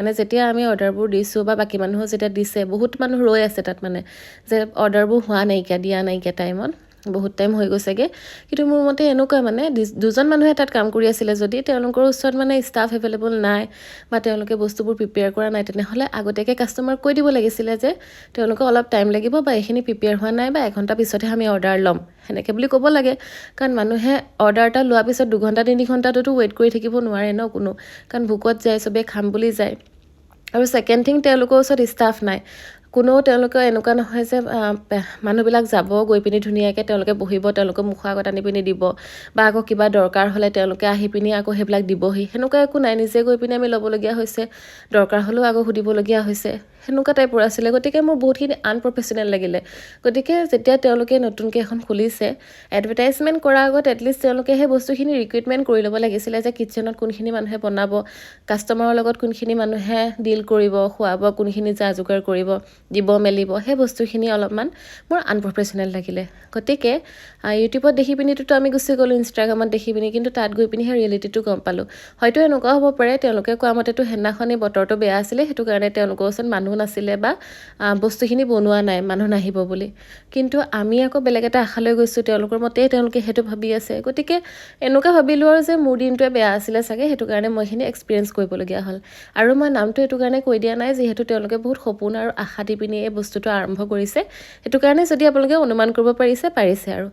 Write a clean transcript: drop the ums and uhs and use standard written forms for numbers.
মানে যেতিয়া আমি অৰ্ডাৰবোৰ দিছোঁ বা বাকী মানুহো যেতিয়া দিছে বহুত মানুহ ৰৈ আছে তাত মানে যে অৰ্ডাৰবোৰ হোৱা নাইকিয়া দিয়া নাইকিয়া টাইমত বহুত টাইম হৈ গৈছেগৈ কিন্তু মোৰ মতে এনেকুৱা মানে দুজন মানুহে তাত কাম কৰি আছিলে যদি তেওঁলোকৰ ওচৰত মানে ষ্টাফ এভেইলেবল নাই বা তেওঁলোকে বস্তুবোৰ প্ৰিপেয়াৰ কৰা নাই তেনেহ'লে আগতীয়াকৈ কাষ্টমাৰক কৈ দিব লাগিছিলে যে তেওঁলোকক অলপ টাইম লাগিব বা এইখিনি প্ৰিপেয়াৰ হোৱা নাই বা এঘণ্টা পিছতহে আমি অৰ্ডাৰ ল'ম সেনেকৈ বুলি ক'ব লাগে কাৰণ মানুহে অৰ্ডাৰ এটা লোৱাৰ পিছত 2 ঘণ্টা 3 ঘণ্টাটোতো ৱেইট কৰি থাকিব নোৱাৰে ন কোনো কাৰণ ভোকত যায় চবেই খাম বুলি যায় আৰু ছেকেণ্ড থিং তেওঁলোকৰ ওচৰত ষ্টাফ নাই কোনেও তেওঁলোকৰ এনেকুৱা নহয় যে মানুহবিলাক যাব গৈ পিনি ধুনীয়াকৈ তেওঁলোকে বহিব তেওঁলোকৰ মুখৰ আগত আনি পিনি দিব বা আকৌ কিবা দৰকাৰ হ'লে তেওঁলোকে আহি পিনি আকৌ সেইবিলাক দিবহি সেনেকুৱা একো নাই নিজে গৈ পিনি আমি ল'বলগীয়া হৈছে দৰকাৰ হ'লেও আকৌ সুধিবলগীয়া হৈছে সেনেকুৱা টাইপৰ আছিলে গতিকে মোৰ বহুতখিনি আনপ্ৰফেচনেল লাগিলে গতিকে যেতিয়া তেওঁলোকে নতুনকৈ এখন খুলিছে এডভাৰটাইজমেণ্ট কৰাৰ আগত এটলিষ্ট তেওঁলোকে সেই বস্তুখিনি ৰিক্ৰুইটমেণ্ট কৰি ল'ব লাগিছিলে যে কিটচেনত কোনখিনি মানুহে বনাব কাষ্টমাৰৰ লগত কোনখিনি মানুহে ডিল কৰিব খোৱাব কোনখিনি যা যোগাৰ কৰিব দিব মেলিব সেই বস্তুখিনি অলপমান মোৰ আনপ্ৰফেচনেল লাগিলে গতিকে ইউটিউবত দেখি পিনিতো আমি গুচি গ'লোঁ ইনষ্টাগ্ৰামত দেখি পিনি কিন্তু তাত গৈ পিনিহে ৰিয়েলিটিটো গম পালোঁ হয়তো এনেকুৱা হ'ব পাৰে তেওঁলোকে কোৱা মতেতো সেইদিনাখনেই বতৰটো বেয়া আছিলে সেইটো কাৰণে তেওঁলোকৰ ওচৰত মানুহ নাছিলে বা বস্তুখিনি বনোৱা নাই মানুহ নাহিব বুলি কিন্তু আমি আকৌ বেলেগ এটা আশালৈ গৈছোঁ তেওঁলোকৰ মতেই তেওঁলোকে সেইটো ভাবি আছে গতিকে এনেকুৱা ভাবিলোঁ আৰু যে মোৰ দিনটোৱে বেয়া আছিলে চাগে সেইটো কাৰণে মই এইখিনি এক্সপিৰিয়েঞ্চ কৰিবলগীয়া হ'ল আৰু মই নামটো এইটো কাৰণে কৈ দিয়া নাই যিহেতু তেওঁলোকে বহুত সপোন আৰু আশা দি পিনি এই বস্তুটো আৰম্ভ কৰিছে সেইটো কাৰণে যদি আপোনালোকে অনুমান কৰিব পাৰিছে আৰু